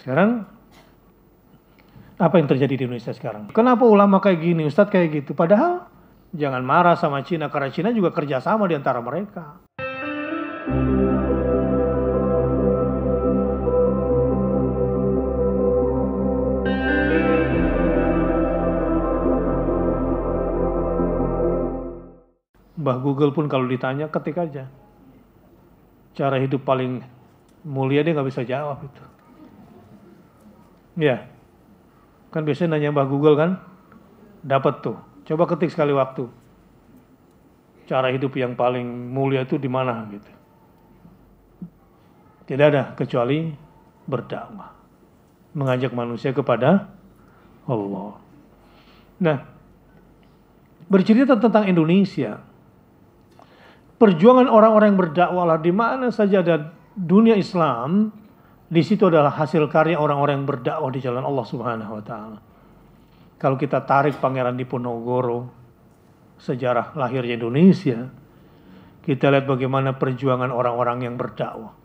Sekarang apa yang terjadi di Indonesia sekarang? Kenapa ulama kayak gini, ustadz kayak gitu? Padahal jangan marah sama Cina, karena Cina juga kerjasama di antara mereka. Mbah Google pun kalau ditanya ketik aja. Cara hidup paling mulia dia nggak bisa jawab itu. Ya, kan biasanya nanya Mbah Google kan, dapat tuh. Coba ketik sekali waktu. Cara hidup yang paling mulia itu di mana gitu. Tidak ada kecuali berdakwah, mengajak manusia kepada Allah. Nah, bercerita tentang Indonesia. Perjuangan orang-orang yang berdakwah di mana saja ada dunia Islam, di situ adalah hasil karya orang-orang yang berdakwah di jalan Allah Subhanahu wa taala. Kalau kita tarik Pangeran Diponegoro, sejarah lahirnya Indonesia, kita lihat bagaimana perjuangan orang-orang yang berdakwah.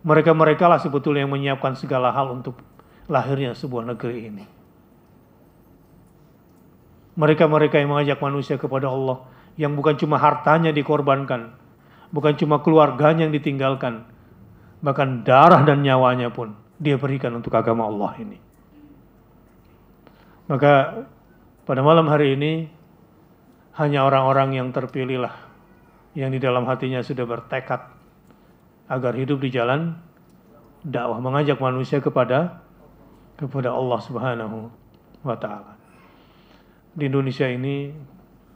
Mereka-mereka lah sebetulnya yang menyiapkan segala hal untuk lahirnya sebuah negeri ini. Mereka-mereka yang mengajak manusia kepada Allah, yang bukan cuma hartanya dikorbankan, bukan cuma keluarganya yang ditinggalkan, bahkan darah dan nyawanya pun dia berikan untuk agama Allah ini. Maka pada malam hari ini hanya orang-orang yang terpilih lah yang di dalam hatinya sudah bertekad agar hidup di jalan dakwah, mengajak manusia kepada Allah Subhanahu wa taala. Di Indonesia ini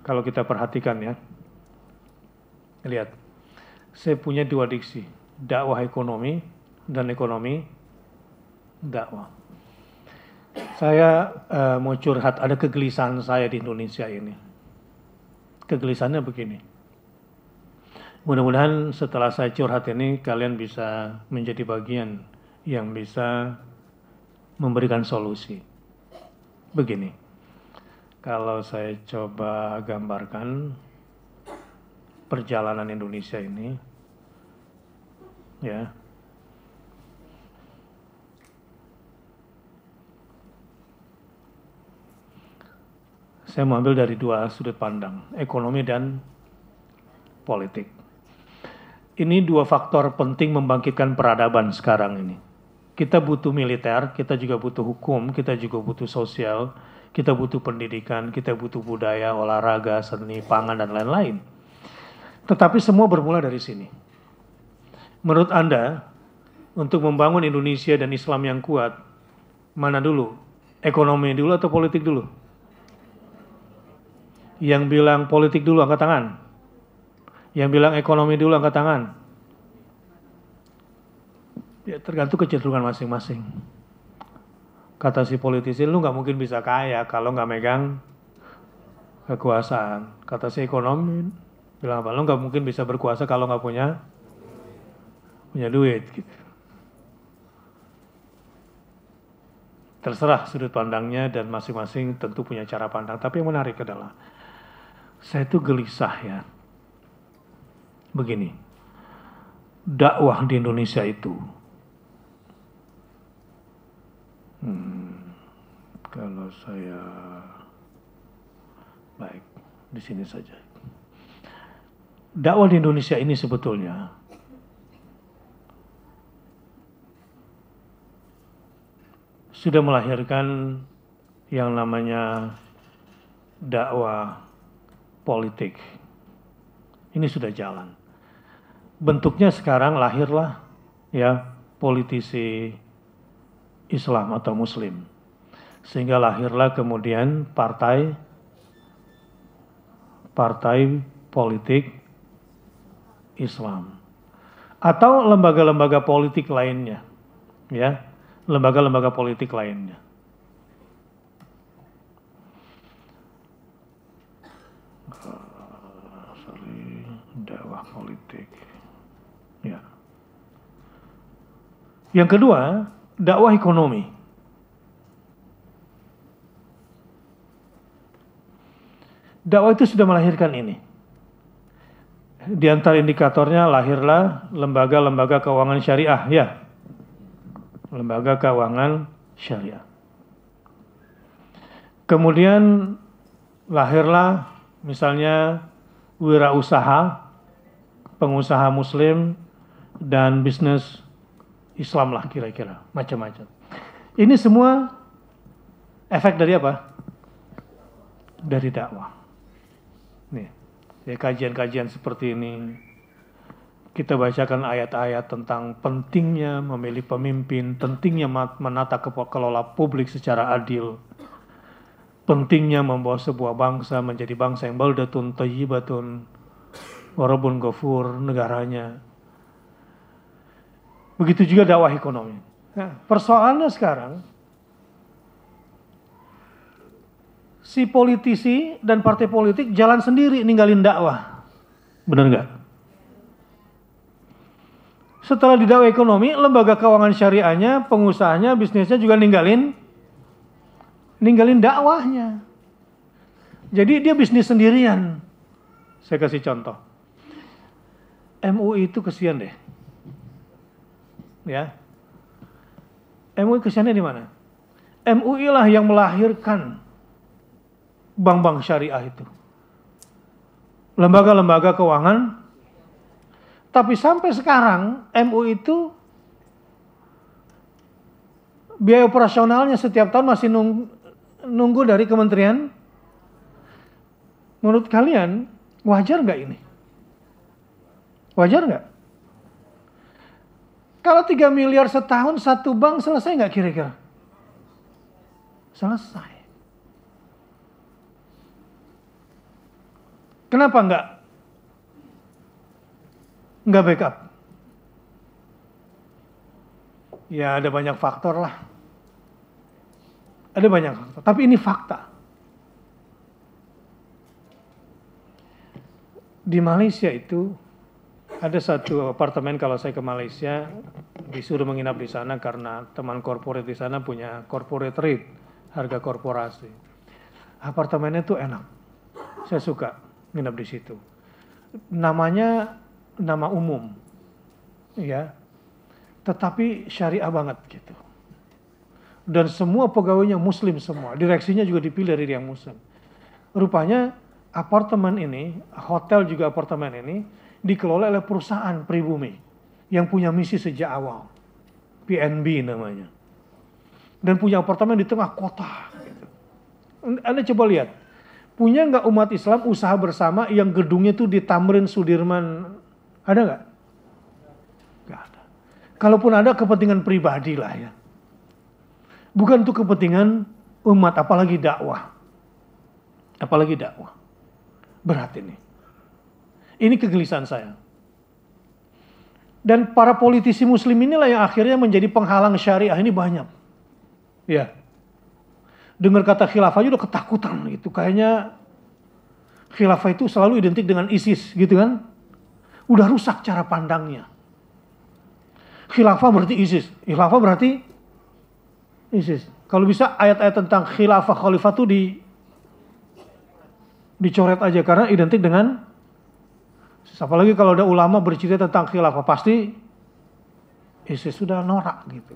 kalau kita perhatikan ya, lihat, saya punya dua diksi, dakwah ekonomi dan ekonomi dakwah. Saya mau curhat, ada kegelisahan saya di Indonesia ini. Kegelisahannya begini. Mudah-mudahan setelah saya curhat ini kalian bisa menjadi bagian yang bisa memberikan solusi. Begini. Kalau saya coba gambarkan perjalanan Indonesia ini, ya, saya mau ambil dari dua sudut pandang, ekonomi dan politik. Ini dua faktor penting membangkitkan peradaban sekarang ini. Kita butuh militer, kita juga butuh hukum, kita juga butuh sosial, kita butuh pendidikan, kita butuh budaya, olahraga, seni, pangan, dan lain-lain. Tetapi semua bermula dari sini. Menurut Anda, untuk membangun Indonesia dan Islam yang kuat, mana dulu? Ekonomi dulu atau politik dulu? Yang bilang politik dulu, angkat tangan. Yang bilang ekonomi dulu, angkat tangan. Ya, tergantung kecenderungan masing-masing. Kata si politisi, lu nggak mungkin bisa kaya kalau nggak megang kekuasaan. Kata si ekonomi, bilang apa? Lu nggak mungkin bisa berkuasa kalau nggak punya duit. Gitu. Terserah sudut pandangnya dan masing-masing tentu punya cara pandang. Tapi yang menarik adalah, saya itu gelisah ya. Begini, dakwah di Indonesia itu, kalau saya baik di sini saja. Dakwah di Indonesia ini sebetulnya sudah melahirkan yang namanya dakwah politik. Ini sudah jalan. Bentuknya sekarang lahirlah ya politisi Islam atau Muslim. Sehingga lahirlah kemudian partai politik Islam atau lembaga-lembaga politik lainnya, ya, lembaga-lembaga politik lainnya. Dakwah politik, ya. Yang kedua, dakwah ekonomi. Dakwah itu sudah melahirkan ini. Di antara indikatornya lahirlah lembaga-lembaga keuangan syariah, ya. lembaga keuangan syariah. Kemudian lahirlah misalnya wirausaha, pengusaha muslim dan bisnis Islam lah kira-kira, macam-macam. Ini semua efek dari apa? Dari dakwah. Nih, ya kajian-kajian seperti ini, kita bacakan ayat-ayat tentang pentingnya memilih pemimpin, pentingnya menata kelola publik secara adil, pentingnya membawa sebuah bangsa menjadi bangsa yang baldatun thayyibatun warabun ghafur negaranya. Begitu juga dakwah ekonomi. Nah, persoalannya sekarang, si politisi dan partai politik jalan sendiri ninggalin dakwah. Benar nggak? Setelah di dakwah ekonomi, lembaga keuangan syariahnya, pengusahanya, bisnisnya juga ninggalin dakwahnya. Jadi dia bisnis sendirian. Saya kasih contoh. MUI itu kesian deh. Ya. MUI kesiannya di mana? MUI lah yang melahirkan bank-bank syariah itu. Lembaga-lembaga keuangan. Tapi sampai sekarang MUI itu biaya operasionalnya setiap tahun masih nunggu dari kementerian. Menurut kalian wajar nggak ini? Wajar nggak? Kalau 3 miliar setahun satu bank selesai nggak kira-kira? Selesai. Kenapa nggak backup? Ya ada banyak faktor lah. Ada banyak faktor, tapi ini fakta. Di Malaysia itu ada satu apartemen, kalau saya ke Malaysia disuruh menginap di sana karena teman korporat di sana punya corporate rate, harga korporasi. Apartemennya tuh enak. Saya suka nginap di situ. Namanya nama umum. Ya. Tetapi syariah banget gitu. Dan semua pegawainya muslim semua. Direksinya juga dipilih dari yang muslim. Rupanya apartemen ini, hotel juga apartemen ini, dikelola oleh perusahaan pribumi. Yang punya misi sejak awal. PNB namanya. Dan punya apartemen di tengah kota. Gitu. Anda coba lihat. Punya nggak umat Islam usaha bersama yang gedungnya tuh di Tamrin Sudirman? Ada nggak? Nggak ada. Kalaupun ada, kepentingan pribadi lah ya. Bukan untuk kepentingan umat, apalagi dakwah. Apalagi dakwah. Berat ini. Ini kegelisahan saya. Dan para politisi muslim inilah yang akhirnya menjadi penghalang syariah ini banyak. Ya. Dengar kata khilafah udah ketakutan gitu. Kayaknya khilafah itu selalu identik dengan ISIS gitu kan. Udah rusak cara pandangnya. Khilafah berarti ISIS. Khilafah berarti ISIS. Kalau bisa ayat-ayat tentang khilafah khalifah itu dicoret aja karena identik dengan, apalagi kalau ada ulama bercerita tentang khilafah pasti ISIS sudah norak gitu.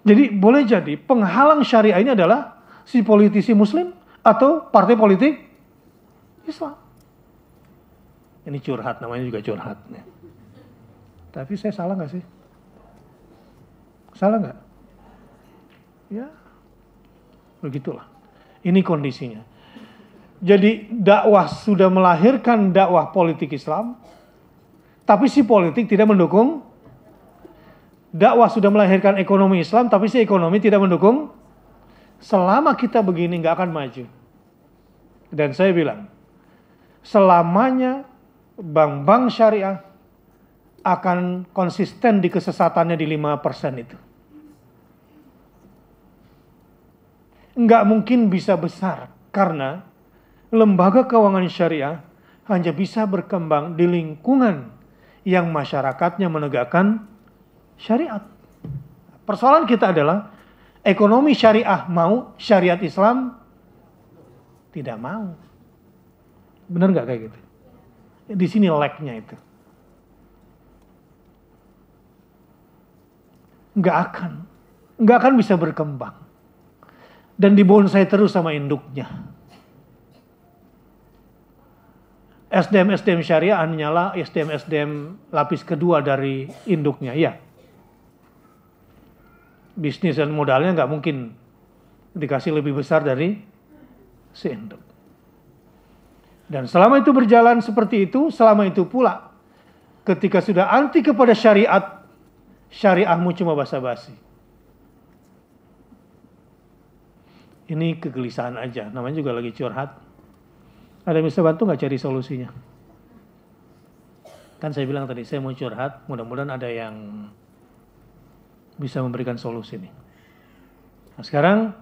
Jadi boleh jadi penghalang syariah ini adalah si politisi muslim atau partai politik Islam. Ini curhat, namanya juga curhat. Tapi saya salah nggak sih? Salah nggak? Ya, begitulah. Ini kondisinya. Jadi dakwah sudah melahirkan dakwah politik Islam, tapi si politik tidak mendukung. Dakwah sudah melahirkan ekonomi Islam, tapi si ekonomi tidak mendukung. Selama kita begini nggak akan maju. Dan saya bilang, selamanya bank-bank syariah akan konsisten di kesesatannya di 5% itu. Nggak mungkin bisa besar, karena lembaga keuangan syariah hanya bisa berkembang di lingkungan yang masyarakatnya menegakkan syariat. Persoalan kita adalah ekonomi syariah mau, syariat Islam tidak mau. Benar nggak kayak gitu? Di sini lag-nya itu. Nggak akan bisa berkembang. Dan dibonsai terus sama induknya. SDM syariah hanyalah SDM lapis kedua dari induknya, ya. Bisnis dan modalnya nggak mungkin dikasih lebih besar dari si induk. Dan selama itu berjalan seperti itu, selama itu pula, ketika sudah anti kepada syariat, syariahmu cuma basa-basi. Ini kegelisahan aja, namanya juga lagi curhat. Ada yang bisa bantu nggak cari solusinya? Kan saya bilang tadi, saya mau curhat, mudah-mudahan ada yang bisa memberikan solusi nih. Nah sekarang,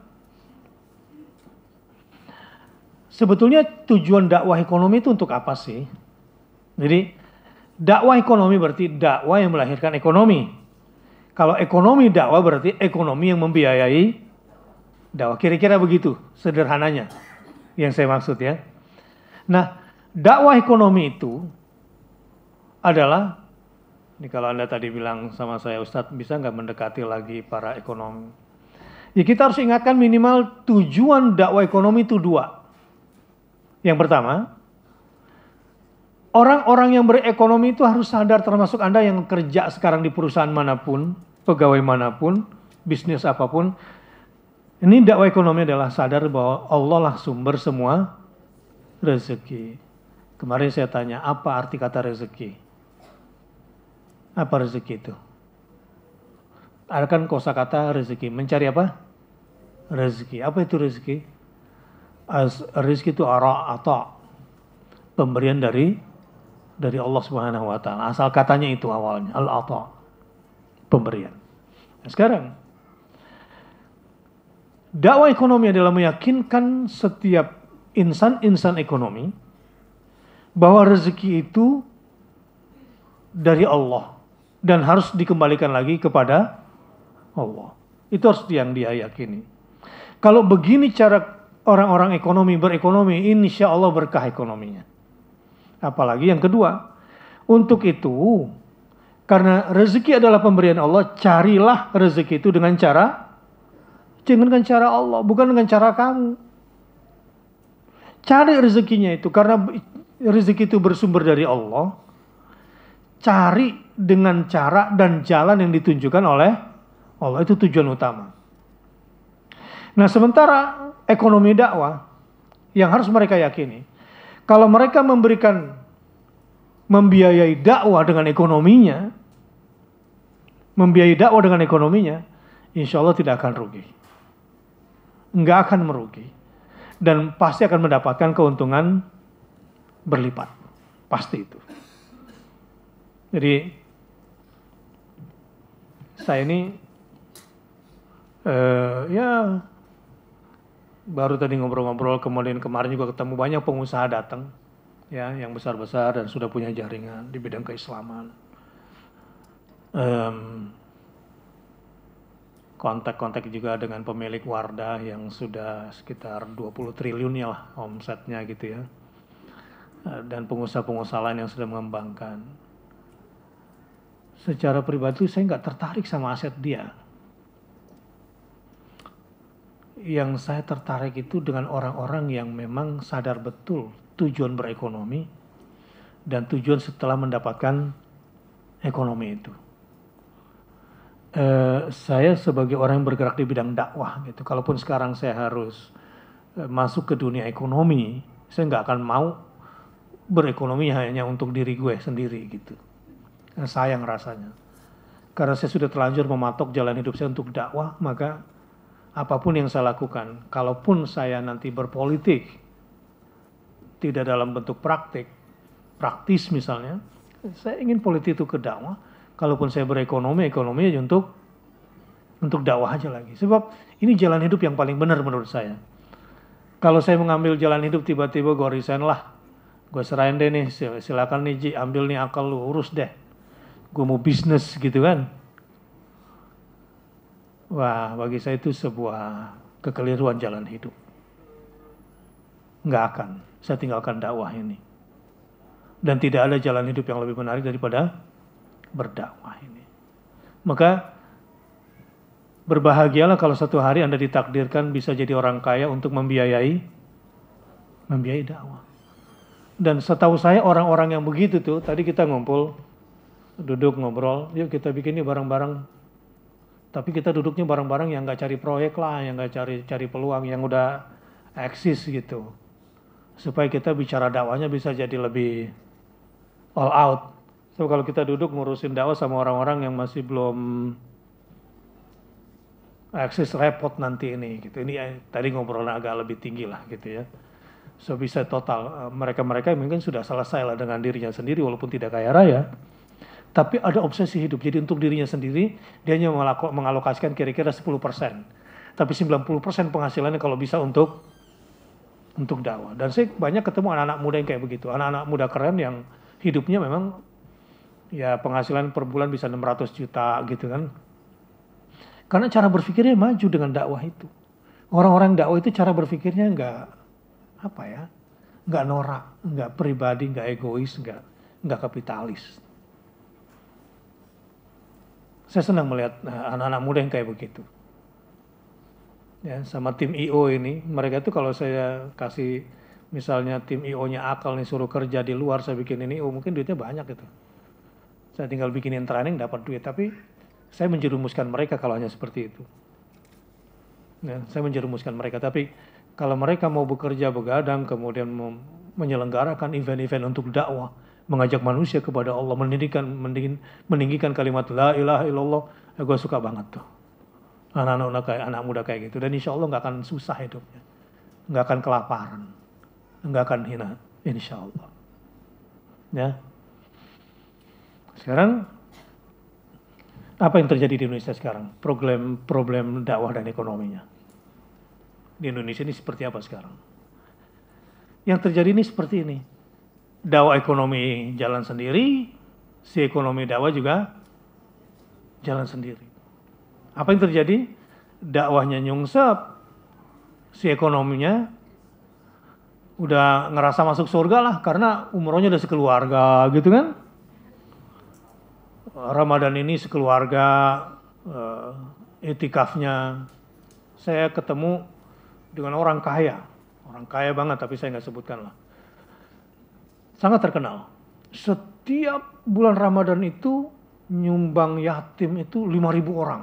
sebetulnya tujuan dakwah ekonomi itu untuk apa sih? Jadi, dakwah ekonomi berarti dakwah yang melahirkan ekonomi. Kalau ekonomi dakwah berarti ekonomi yang membiayai dakwah. Kira-kira begitu sederhananya yang saya maksud ya. Nah, dakwah ekonomi itu adalah, ini kalau Anda tadi bilang sama saya, Ustadz bisa nggak mendekati lagi para ekonomi? Ya kita harus ingatkan minimal tujuan dakwah ekonomi itu dua. Yang pertama, orang-orang yang berekonomi itu harus sadar, termasuk Anda yang kerja sekarang di perusahaan manapun, pegawai manapun, bisnis apapun. Ini dakwah ekonomi adalah sadar bahwa Allah lah sumber semua rezeki. Kemarin saya tanya, apa arti kata rezeki? Apa rezeki itu? Ada kan kosakata rezeki. Mencari apa? Rezeki. Apa itu rezeki? Rezeki itu atau pemberian dari Allah Subhanahu wa taala. Asal katanya itu awalnya al-ata, pemberian. Nah, sekarang dakwah ekonomi adalah meyakinkan setiap insan ekonomi bahwa rezeki itu dari Allah dan harus dikembalikan lagi kepada Allah. Itu harus yang dia yakini. Kalau begini cara orang-orang ekonomi berekonomi, insya Allah berkah ekonominya. Apalagi yang kedua, untuk itu, karena rezeki adalah pemberian Allah, carilah rezeki itu dengan cara Allah, bukan dengan cara kamu. Cari rezekinya itu, karena rezeki itu bersumber dari Allah. Cari dengan cara dan jalan yang ditunjukkan oleh Allah, itu tujuan utama. Nah sementara ekonomi dakwah yang harus mereka yakini, kalau mereka membiayai dakwah dengan ekonominya, insya Allah tidak akan rugi. Nggak akan merugi. Dan pasti akan mendapatkan keuntungan berlipat. Pasti itu. Jadi, saya ini, baru tadi ngobrol-ngobrol, kemudian kemarin juga ketemu banyak pengusaha datang, ya, yang besar-besar dan sudah punya jaringan di bidang keislaman. Kontak-kontak juga dengan pemilik Wardah yang sudah sekitar 20 triliun ya lah omsetnya gitu ya. Dan pengusaha-pengusaha lain yang sudah mengembangkan. Secara pribadi saya nggak tertarik sama aset dia. Yang saya tertarik itu dengan orang-orang yang memang sadar betul tujuan berekonomi dan tujuan setelah mendapatkan ekonomi itu. Saya sebagai orang yang bergerak di bidang dakwah gitu, kalaupun sekarang saya harus masuk ke dunia ekonomi, saya nggak akan mau berekonomi hanya untuk diri gue sendiri gitu. Sayang rasanya. Karena saya sudah terlanjur mematok jalan hidup saya untuk dakwah, maka apapun yang saya lakukan, kalaupun saya nanti berpolitik, tidak dalam bentuk praktis misalnya, saya ingin politik itu ke dakwah. Kalaupun saya berekonomi aja untuk dakwah aja lagi. Sebab ini jalan hidup yang paling benar menurut saya. Kalau saya mengambil jalan hidup tiba-tiba gue resign lah, gue serahin deh nih, silakan nih Ji, ambil nih akal lu, urus deh. Gue mau bisnis gitu kan. Wah, bagi saya itu sebuah kekeliruan jalan hidup. Nggak akan, saya tinggalkan dakwah ini. Dan tidak ada jalan hidup yang lebih menarik daripada berdakwah ini. Maka Berbahagialah kalau satu hari Anda ditakdirkan bisa jadi orang kaya untuk membiayai dakwah. Dan setahu saya orang-orang yang begitu tuh, tadi kita ngumpul, duduk ngobrol, yuk kita bikin ini bareng-bareng. Tapi kita duduknya bareng-bareng yang nggak cari proyek lah, yang nggak cari peluang, yang udah eksis gitu. Supaya kita bicara dakwahnya bisa jadi lebih all out. So kalau kita duduk ngurusin dakwah sama orang-orang yang masih belum eksis, repot nanti ini gitu. Ini tadi ngobrolnya agak lebih tinggi lah gitu ya. So bisa total mereka-mereka mungkin sudah selesai lah dengan dirinya sendiri walaupun tidak kaya raya. Tapi ada obsesi hidup. Jadi untuk dirinya sendiri, dia hanya mengalokasikan kira-kira 10%. Tapi 90% penghasilannya kalau bisa untuk dakwah. Dan saya banyak ketemu anak-anak muda yang kayak begitu. Anak-anak muda keren yang hidupnya memang ya penghasilan per bulan bisa 600 juta gitu kan. Karena cara berpikirnya maju dengan dakwah itu. Orang-orang dakwah itu cara berpikirnya nggak norak, nggak pribadi, nggak egois, nggak kapitalis. Saya senang melihat anak-anak muda yang kayak begitu. Ya, sama tim IO ini, mereka tuh kalau saya kasih misalnya tim IO-nya akal nih suruh kerja di luar, saya bikin ini, mungkin duitnya banyak gitu. Saya tinggal bikinin training dapat duit, tapi saya menjerumuskan mereka kalau hanya seperti itu. Ya, saya menjerumuskan mereka, tapi kalau mereka mau bekerja begadang, kemudian menyelenggarakan event-event untuk dakwah, mengajak manusia kepada Allah, meninggikan kalimat la ilaha illallah, ya gue suka banget tuh. Anak muda kayak gitu. Dan insya Allah nggak akan susah hidupnya. Nggak akan kelaparan. Nggak akan hina. Insya Allah. Ya. Sekarang, apa yang terjadi di Indonesia sekarang? Problem dakwah dan ekonominya. Di Indonesia ini seperti apa sekarang? Yang terjadi ini seperti ini. Dakwah ekonomi jalan sendiri, si ekonomi dakwah juga jalan sendiri. Apa yang terjadi? Dakwahnya nyungsep, si ekonominya udah ngerasa masuk surga lah karena umrohnya udah sekeluarga gitu kan. Ramadan ini sekeluarga, itikafnya. Saya ketemu dengan orang kaya banget tapi saya nggak sebutkan lah. Sangat terkenal. Setiap bulan Ramadan itu nyumbang yatim itu 5.000 orang.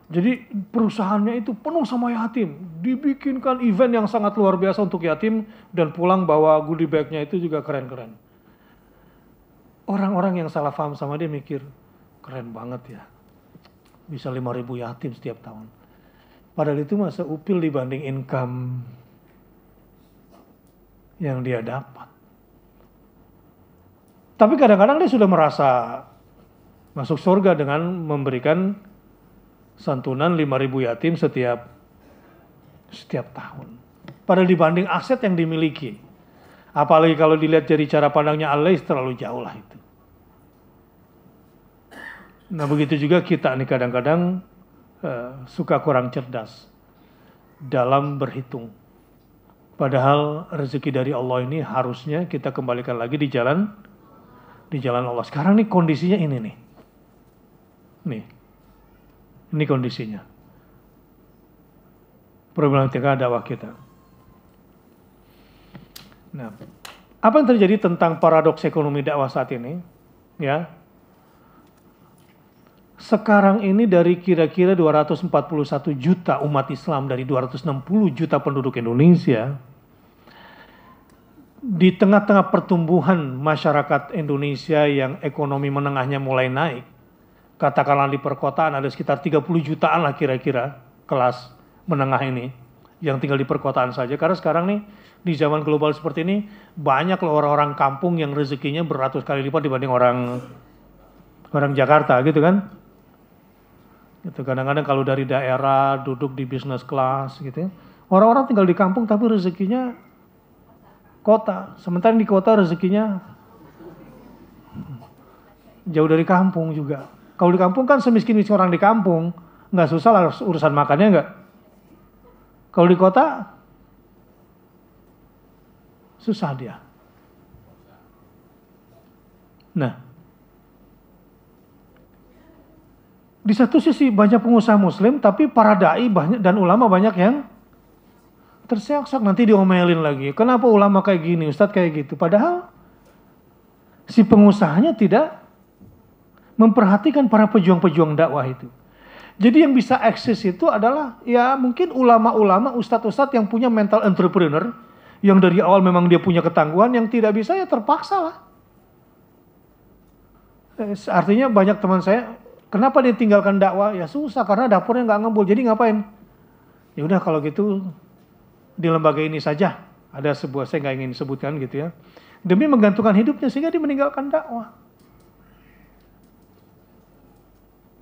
Jadi perusahaannya itu penuh sama yatim. Dibikinkan event yang sangat luar biasa untuk yatim dan pulang bawa goodie bag-nya itu juga keren-keren. Orang-orang yang salah paham sama dia mikir, keren banget ya. Bisa 5.000 yatim setiap tahun. Padahal itu masa upil dibanding income yang dia dapat. Tapi kadang-kadang dia sudah merasa masuk surga dengan memberikan santunan 5.000 yatim setiap tahun. Padahal dibanding aset yang dimiliki. Apalagi kalau dilihat dari cara pandangnya Allah terlalu jauh lah itu. Nah begitu juga kita nih kadang-kadang suka kurang cerdas dalam berhitung. Padahal rezeki dari Allah ini harusnya kita kembalikan lagi di jalan Allah. Sekarang nih kondisinya ini nih. Ini kondisinya. Problematika dakwah kita. Nah, apa yang terjadi tentang paradoks ekonomi dakwah saat ini? Ya. Sekarang ini dari kira-kira 241 juta umat Islam dari 260 juta penduduk Indonesia, di tengah-tengah pertumbuhan masyarakat Indonesia yang ekonomi menengahnya mulai naik, katakanlah di perkotaan ada sekitar 30 jutaan lah kira-kira kelas menengah ini yang tinggal di perkotaan saja. Karena sekarang nih di zaman global seperti ini banyak loh orang-orang kampung yang rezekinya beratus kali lipat dibanding orang Jakarta gitu kan. Gitu, kadang-kadang kalau dari daerah duduk di business class gitu ya. Orang-orang tinggal di kampung tapi rezekinya kota. Sementara di kota rezekinya jauh dari kampung juga. Kalau di kampung kan semiskin-miskin orang di kampung, nggak susah lah urusan makannya nggak. Kalau di kota, susah dia. Nah, Di satu sisi banyak pengusaha muslim, tapi para dai banyak dan ulama banyak yang terseok-seok, nanti diomelin lagi. Kenapa ulama kayak gini, ustadz kayak gitu? Padahal si pengusahanya tidak memperhatikan para pejuang-pejuang dakwah itu. Jadi yang bisa eksis itu adalah ya mungkin ulama-ulama, ustadz-ustadz yang punya mental entrepreneur, yang dari awal memang dia punya ketangguhan, yang tidak bisa ya terpaksa lah. Artinya banyak teman saya, kenapa dia tinggalkan dakwah? Ya susah, karena dapurnya nggak ngebul. Jadi ngapain? Ya udah kalau gitu di lembaga ini saja. Ada sebuah, saya nggak ingin sebutkan gitu ya. Demi menggantungkan hidupnya sehingga dia meninggalkan dakwah.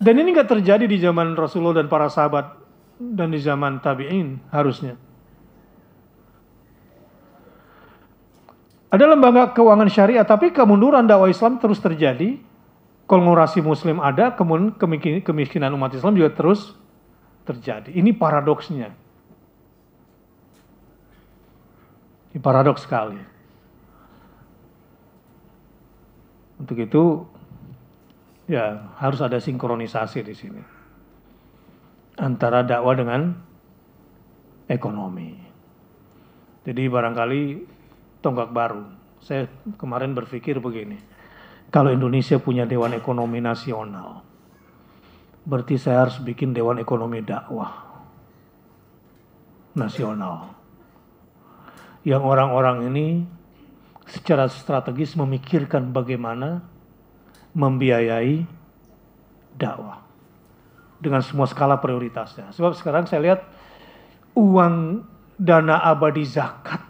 Dan ini nggak terjadi di zaman Rasulullah dan para sahabat dan di zaman tabi'in harusnya. Ada lembaga keuangan syariah, tapi kemunduran dakwah Islam terus terjadi. Konglomerasi muslim ada, kemudian kemiskinan umat Islam juga terus terjadi. Ini paradoksnya. Ini paradoks sekali. Untuk itu, ya harus ada sinkronisasi di sini antara dakwah dengan ekonomi. Jadi barangkali tonggak baru. Saya kemarin berpikir begini, kalau Indonesia punya Dewan Ekonomi Nasional, berarti saya harus bikin Dewan Ekonomi Dakwah Nasional, yang orang-orang ini secara strategis memikirkan bagaimana membiayai dakwah dengan semua skala prioritasnya. Sebab sekarang saya lihat uang dana abadi zakat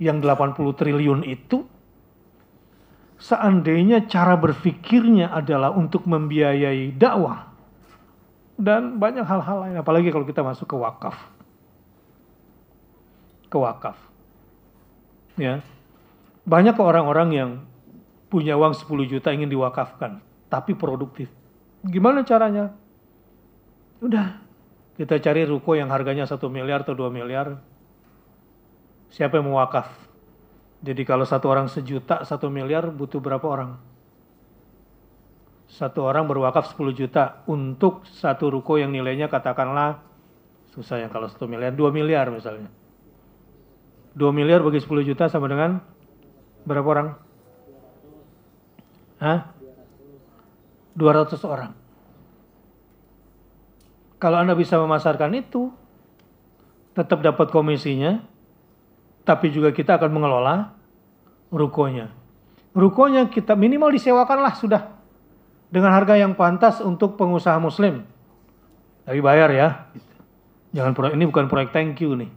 yang 80 triliun itu, seandainya cara berpikirnya adalah untuk membiayai dakwah dan banyak hal-hal lain, apalagi kalau kita masuk ke wakaf. Ke wakaf. Ya. Banyak orang-orang yang punya uang 10 juta ingin diwakafkan, tapi produktif. Gimana caranya? Udah, kita cari ruko yang harganya 1 miliar atau 2 miliar. Siapa yang mau wakaf? Jadi kalau satu orang 1 juta, 1 miliar butuh berapa orang? Satu orang berwakaf 10 juta untuk satu ruko yang nilainya katakanlah, susah ya kalau 1 miliar, 2 miliar misalnya. 2 miliar bagi 10 juta sama dengan berapa orang? 200 orang. Kalau Anda bisa memasarkan itu, tetap dapat komisinya, tapi juga kita akan mengelola rukonya. Rukonya kita minimal disewakanlah sudah, dengan harga yang pantas untuk pengusaha muslim. Tapi bayar ya. Jangan ini bukan proyek thank you nih.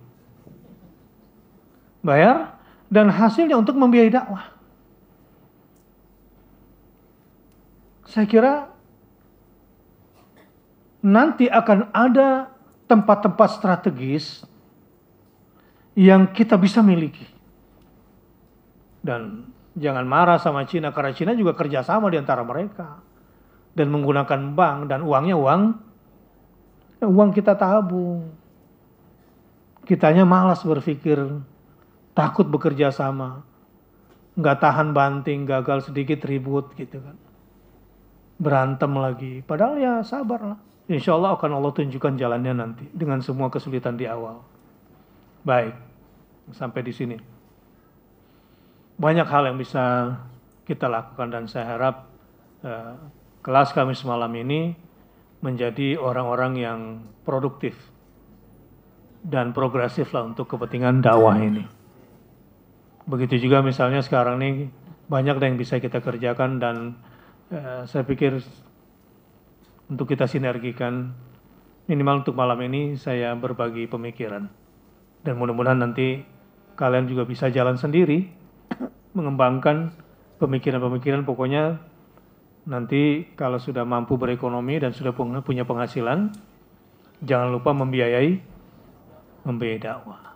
Bayar dan hasilnya untuk membiayai dakwah. Saya kira nanti akan ada tempat-tempat strategis yang kita bisa miliki. Dan jangan marah sama Cina, karena Cina juga kerjasama di antara mereka. Dan menggunakan bank, dan uangnya uang kita tabung. Kitanya malas berpikir, takut bekerja sama, nggak tahan banting, gagal sedikit ribut gitu kan. Berantem lagi, padahal ya sabarlah. Insya Allah akan Allah tunjukkan jalannya nanti dengan semua kesulitan di awal. Baik, sampai di sini. Banyak hal yang bisa kita lakukan dan saya harap kelas kami semalam ini menjadi orang-orang yang produktif dan progresif lah untuk kepentingan dakwah ini. Begitu juga misalnya sekarang ini banyak yang bisa kita kerjakan dan saya pikir untuk kita sinergikan, minimal untuk malam ini saya berbagi pemikiran. Dan mudah-mudahan nanti kalian juga bisa jalan sendiri, mengembangkan pemikiran-pemikiran. Pokoknya nanti kalau sudah mampu berekonomi dan sudah punya penghasilan, jangan lupa membiayai dakwah.